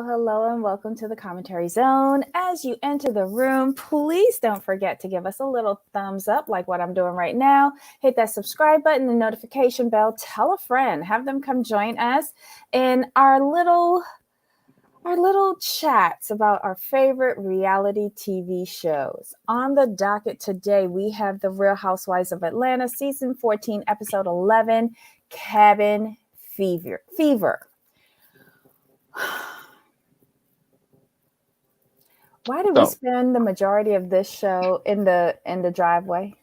hello, and welcome to the commentary zone. As you enter the room, please don't forget to give us a little thumbs up, like what I'm doing right now. Hit that subscribe button, the notification bell. Tell a friend, have them come join us in our little chats about our favorite reality TV shows. On the docket today, we have The Real Housewives of Atlanta, season 14, episode 11, Cabin Fever. Why did we spend the majority of this show in the driveway?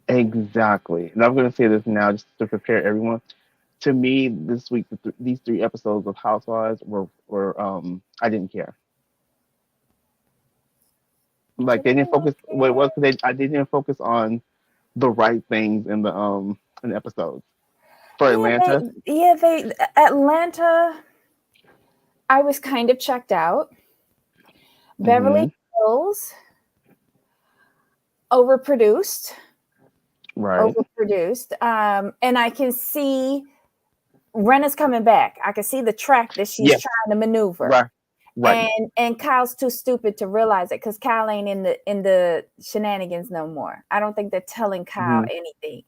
Exactly. And I'm going to say this now just to prepare everyone. To me, this week, these 3 episodes of Housewives were I didn't care. Like they didn't focus. What was they? I didn't focus on the right things in the episodes. For Atlanta, Atlanta. I was kind of checked out. Beverly Hills, overproduced. Right. And I can see Rena's coming back. I can see the track that she's trying to maneuver. Right. And Kyle's too stupid to realize it because Kyle ain't in the shenanigans no more. I don't think they're telling Kyle anything.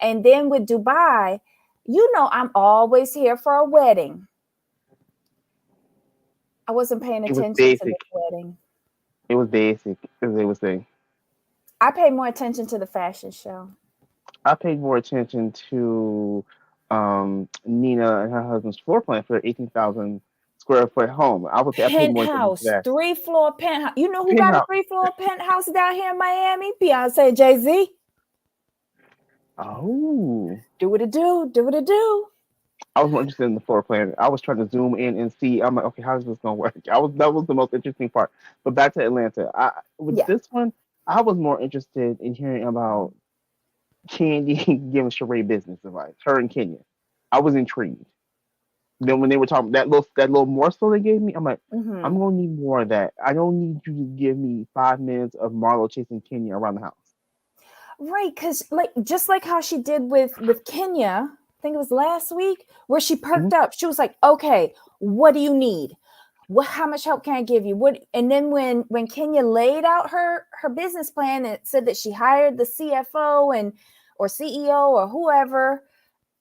And then with Dubai, I'm always here for a wedding. I wasn't paying attention to the wedding. It was basic, as they would say. I paid more attention to the fashion show. I paid more attention to Nina and her husband's floor plan for 18,000 square foot home. I paid more attention to that. 3-floor penthouse. You know who got a 3-floor penthouse down here in Miami? Beyonce, Jay-Z. Oh. Do what it do. I was more interested in the floor plan. I was trying to zoom in and see. I'm like, okay, how is this going to work? That was the most interesting part. But back to Atlanta. This one, I was more interested in hearing about Candy giving Sheree business advice. Her and Kenya. I was intrigued. Then when they were talking that little morsel they gave me, I'm like, I'm gonna need more of that. I don't need you to give me 5 minutes of Marlo chasing Kenya around the house. Right, because just like how she did with Kenya, I think it was last week, where she perked up. She was like, okay, what do you need? How much help can I give you? And then when Kenya laid out her business plan and said that she hired the CFO or CEO or whoever,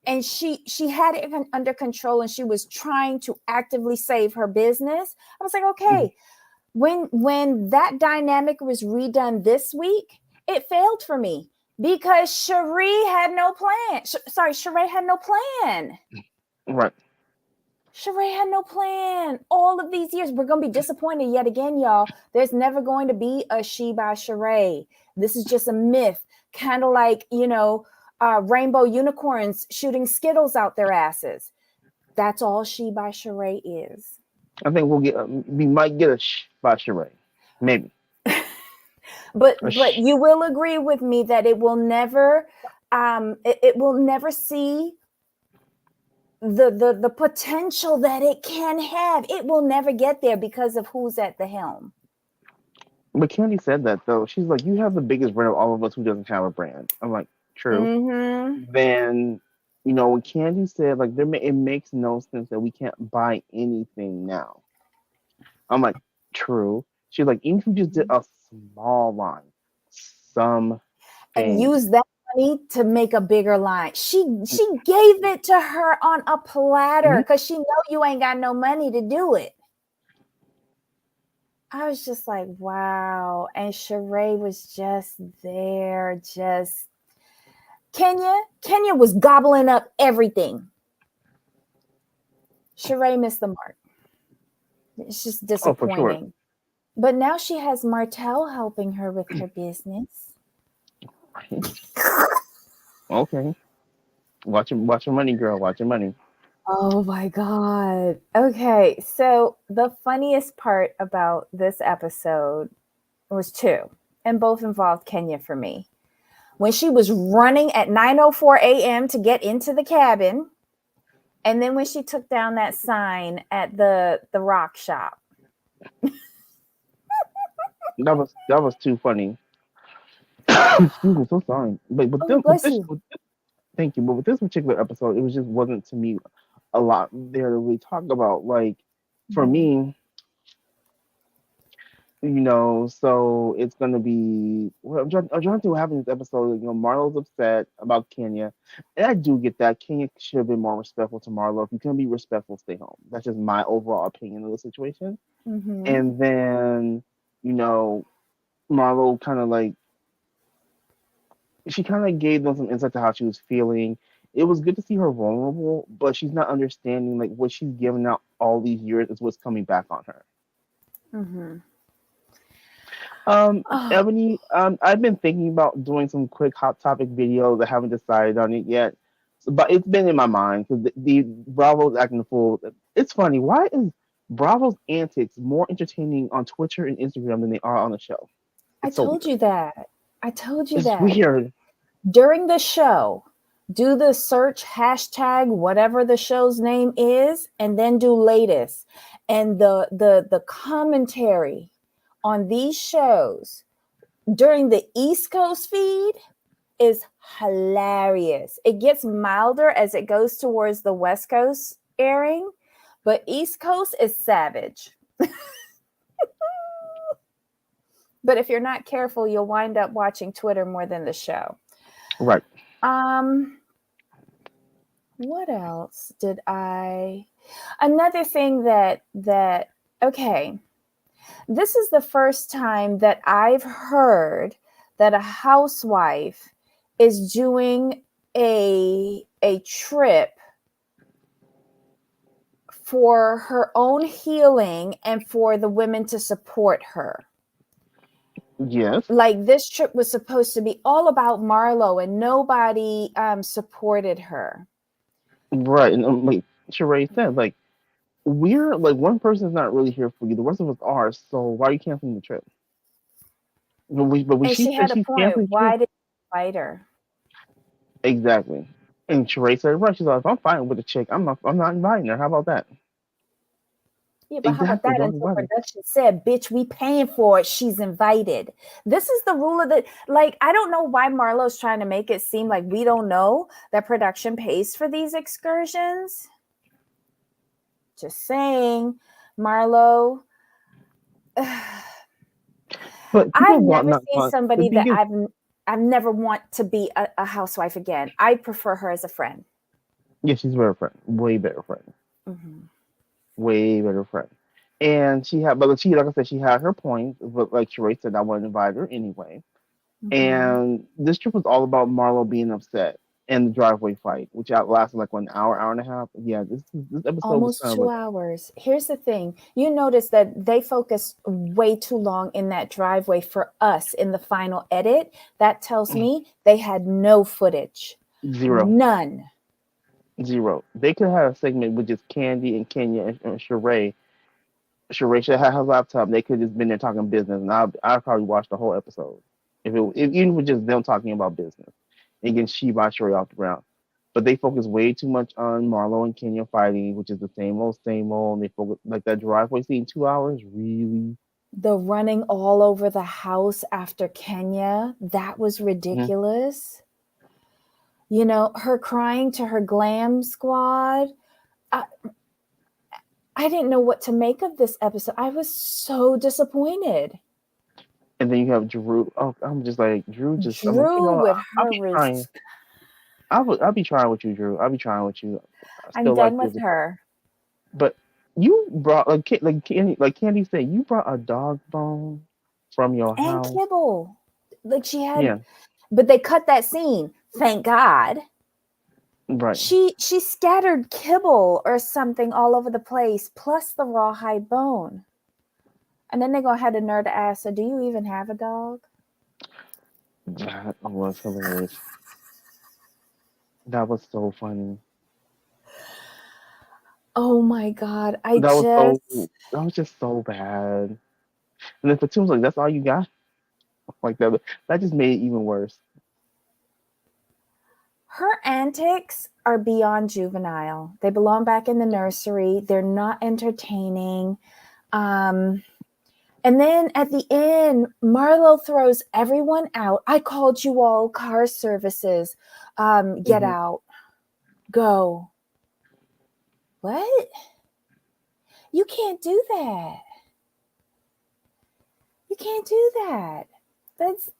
and she had it under control and she was trying to actively save her business, I was like, okay. When that dynamic was redone this week, it failed for me because Sheree had no plan. Sheree had no plan. Right. Sheree had no plan. All of these years, we're going to be disappointed yet again, y'all. There's never going to be a She by Sheree. This is just a myth. Kind of like, rainbow unicorns shooting Skittles out their asses. That's all She by Sheree is. I think we might get a She by Sheree. Maybe. But you will agree with me that it will never see the potential that it can have. It will never get there because of who's at the helm. But Candy said that though. She's like, you have the biggest brand of all of us who doesn't have a brand. I'm like, true. Then, when Candy said like it makes no sense that we can't buy anything now. I'm like, true. She's like, even if you just did a small line, and use that money to make a bigger line. She gave it to her on a platter because she know you ain't got no money to do it. I was just like, wow. And Sheree was just there. Kenya was gobbling up everything. Sheree missed the mark. It's just disappointing. For sure. But now she has Martell helping her with her business. Okay. Watch your money, girl. Watch your money. Oh my God. Okay. So the funniest part about this episode was 2, and both involved Kenya for me. When she was running at 9:04 a.m. to get into the cabin, and then when she took down that sign at the rock shop. That was too funny. Excuse me, so sorry. But thank you. But with this particular episode, it just wasn't to me a lot there to really talk about. Like, for Mhm. me, so it's gonna be. Well, I'm trying to think what happened in this episode. Marlo's upset about Kenya, and I do get that. Kenya should have been more respectful to Marlo. If you can be respectful, stay home. That's just my overall opinion of the situation. Mhm. And then, you know, Marlo kind of like she kind of gave them some insight to how she was feeling. It was good to see her vulnerable, but she's not understanding like what she's given out all these years is what's coming back on her. Mhm. Oh, Ebony, I've been thinking about doing some quick hot topic videos. I haven't decided on it yet, but it's been in my mind because the Bravo's acting the fool. It's funny. Why is Bravo's antics more entertaining on Twitter and Instagram than they are on the show? I It's so told weird. you that. I told you It's that. weird. During the show, do the search hashtag whatever the show's name is, and then do latest. And the commentary on these shows during the East Coast feed is hilarious. It gets milder as it goes towards the West Coast airing, but East Coast is savage. But if you're not careful, you'll wind up watching Twitter more than the show. Right. Um, what else did I Another thing that okay, this is the first time that I've heard that a housewife is doing a trip for her own healing and for the women to support her. Yes. Like this trip was supposed to be all about Marlo and nobody supported her. Right. And like Sheree said, like we're like one person's not really here for you. The rest of us are. So why are you canceling the trip? But when And she she said had a she's point. canceling the Why trip, did you invite her? exactly. And Sheree said, right, she's like, if I'm fighting with the chick, I'm not inviting her. How about that? Yeah, but how about Exactly. that Don't until invite her. production said, bitch, we paying for it. She's invited. This is the rule of the like, I don't know why Marlo's trying to make it seem like we don't know that production pays for these excursions. Just saying, Marlo. But I've people want never not seen want. The somebody thing that is, I've never want to be a housewife again. I prefer her as a friend. yeah, she's a better friend, way better friend, Mm-hmm. way better friend. And but she, like I said, she had her points. But like Sheree said, I wouldn't invite her anyway. Mm-hmm. And this trip was all about Marlo being upset and the driveway fight, which outlasted like 1 hour, hour and a half. Yeah, this episode was Almost kind of two like hours. Here's the thing. You notice that they focus way too long in that driveway for us in the final edit. That tells me they had no footage. zero, None. zero. They could have a segment with just Candy and Kenya and Sheree. Sheree should have her laptop. They could have just been there talking business, and I'd probably watch the whole episode if even with just them talking about business and getting she by Sheree off the ground. But they focus way too much on Marlo and Kenya fighting, which is the same old, same old. And they focus like that driveway scene, 2 hours, really. The running all over the house after Kenya, that was Mhm. ridiculous. You know, her crying to her glam squad. I, I didn't know what to make of this episode. I was so disappointed. And then you have Drew. Oh, I'm just like Drew. I'm like, Drew with I'll her be trying. I'll be trying with you, Drew. I'll be trying with you. I I'm still like done you with as a person. her. But you brought like Candy said, you brought a dog bone from your And house. kibble. Like she had, Yeah, but they cut that scene. Thank God. right. She scattered kibble or something all over the place, plus the rawhide bone. And then they're gonna have the nerve to ask her, do you even have a dog? That was hilarious. That was so funny. Oh my God. I That was so. just That was just so bad. And then Fatum's like, "That's all you got?" Like that. That just made it even worse. her antics are beyond juvenile. They belong back in the nursery. They're not entertaining. Um, And then at the end, Marlo throws everyone out. I called you all car services. Get out. Go. What? You can't do that. You can't do that. That's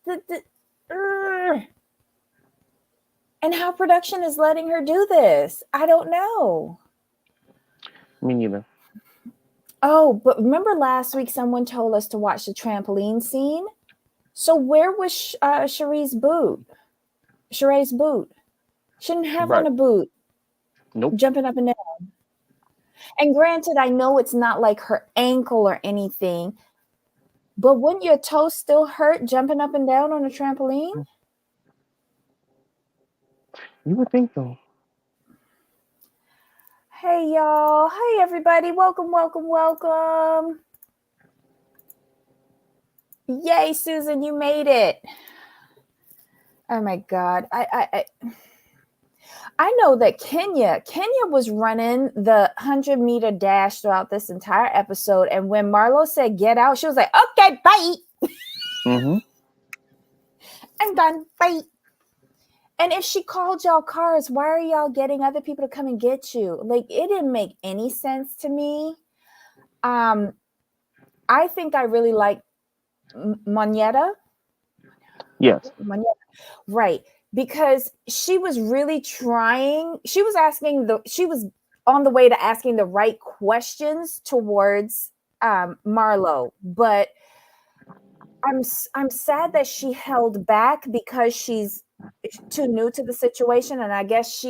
and how production is letting her do this, I don't know. Me neither. Oh, but remember last week someone told us to watch the trampoline scene? So where was Sheree's boot? Sheree's boot. She didn't have on a boot. Nope. Jumping up and down. And granted, I know it's not like her ankle or anything, but wouldn't your toe still hurt jumping up and down on a trampoline? You would think so. Hey, y'all. Hey, everybody. Welcome, welcome, welcome. Yay, Susan, you made it. Oh, my God. I know that Kenya was running the 100-meter dash throughout this entire episode. And when Marlo said, get out, she was like, okay, bye. Mm-hmm. I'm done. Bye. And if she called y'all cars, why are y'all getting other people to come and get you? Like, it didn't make any sense to me. I think I really like Moneta. Yes. Moneta. Right. Because she was really trying. She was on the way to asking the right questions towards Marlo. But I'm sad that she held back because she's too new to the situation. And I guess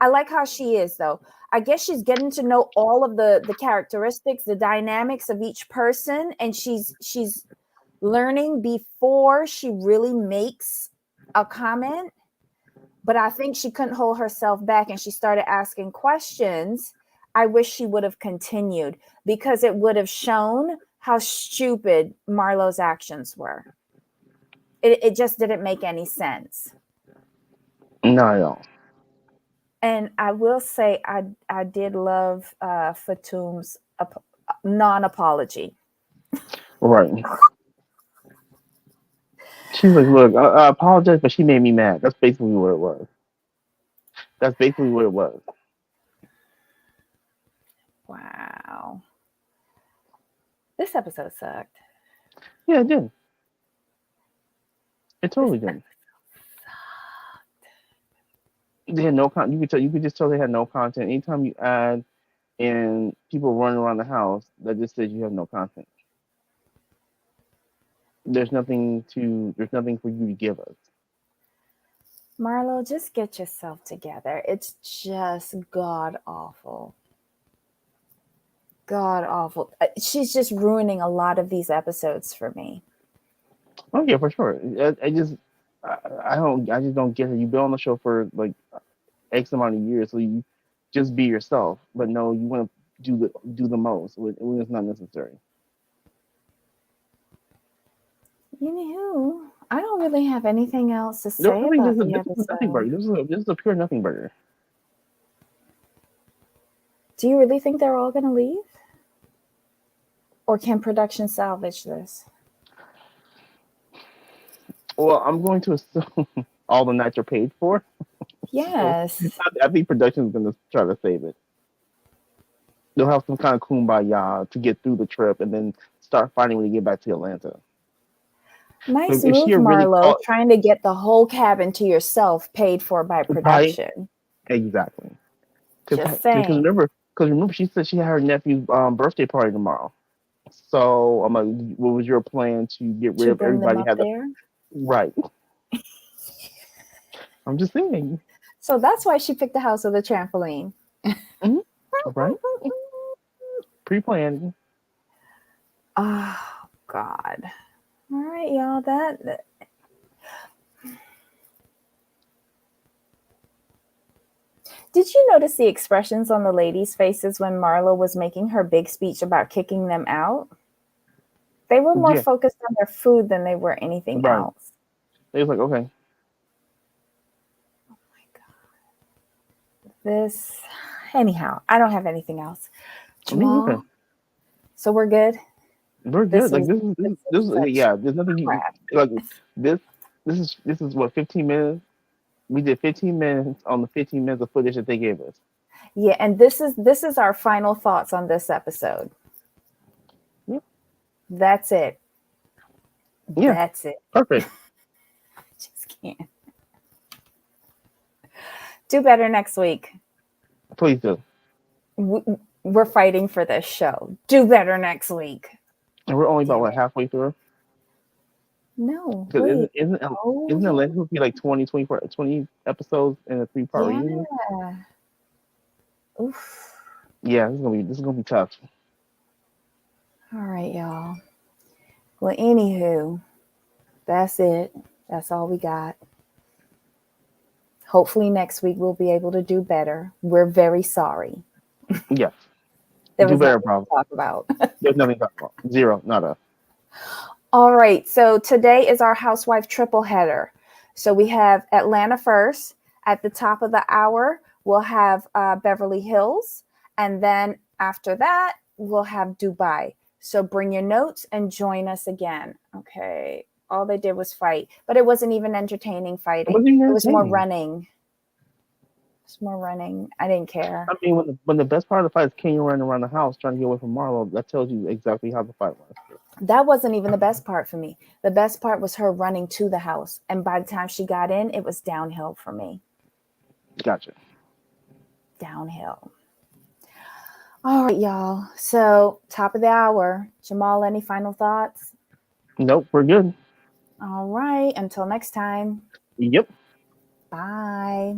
I like how she is, though. I guess she's getting to know all of the characteristics, the dynamics of each person. And she's learning before she really makes a comment. But I think she couldn't hold herself back and she started asking questions. I wish she would have continued because it would have shown how stupid Marlo's actions were. It just didn't make any sense. Not at all. And I will say I did love Fatum's non-apology. Right. She's like, look, I apologize, but she made me mad. That's basically what it was. Wow. This episode sucked. Yeah, it did. It totally did. They had no content. You could just tell they had no content. Anytime you add in people running around the house, that just says you have no content. There's nothing for you to give us. Marlo, just get yourself together. It's just god awful. God awful. She's just ruining a lot of these episodes for me. Oh yeah, for sure. I just don't get it. You've been on the show for like X amount of years, so you just be yourself. But no, you want to do the most when it's not necessary. You know, I don't really have anything else to say about the episode. This is nothing burger. This is a pure nothing burger. Do you really think they're all going to leave? Or can production salvage this? Well, I'm going to assume all the nights are paid for. Yes. So I think production is going to try to save it. They'll have some kind of kumbaya to get through the trip and then start fighting when they get back to Atlanta. Nice move, Marlo, trying to get the whole cabin to yourself paid for by production. Right? Exactly. Just saying. Because remember, she said she had her nephew's birthday party tomorrow. So I'm like, what was your plan to get rid of everybody? There? Right. I'm just saying. So that's why she picked the house with a trampoline. Mm-hmm. Right. Pre-planned. Oh God. All right, y'all. That Did you notice the expressions on the ladies' faces when Marlo was making her big speech about kicking them out? They were more focused on their food than they were anything else. They was like, okay. Oh my God. Anyhow, I don't have anything else. Jamal, okay. So we're good? We're good. There's nothing like this is what, 15 minutes? We did 15 minutes on the 15 minutes of footage that they gave us. Yeah, and this is our final thoughts on this episode. That's it. Yeah, That's it. perfect. Just can't. Do better next week. Please do. We're fighting for this show. Do better next week. And we're only about Damn what it. halfway through. No, Because wait. isn't Oh, Atlanta supposed to be like 20, 24, 20 episodes in a 3-part yeah. reunion? Oof. Yeah, this is gonna be tough. All right, y'all. Well, anywho, that's it. That's all we got. Hopefully next week we'll be able to do better. We're very sorry. Yes. There Do was better, nothing bro. to talk about. There's nothing to talk about. Zero, nada. All right. So today is our housewife triple header. So we have Atlanta first. At the top of the hour, we'll have Beverly Hills. And then after that, we'll have Dubai. So bring your notes and join us again. Okay. All they did was fight, but it wasn't even entertaining It fighting. wasn't even It was more entertaining. running. It's more running. I didn't care. I mean, when the best part of the fight is Kenya running around the house trying to get away from Marlo, that tells you exactly how the fight was. That wasn't even the best part for me. The best part was her running to the house. And by the time she got in, it was downhill for me. Gotcha. Downhill. All right, y'all. So, top of the hour. Jamal, any final thoughts? Nope, we're good. All right. Until next time. Yep. Bye.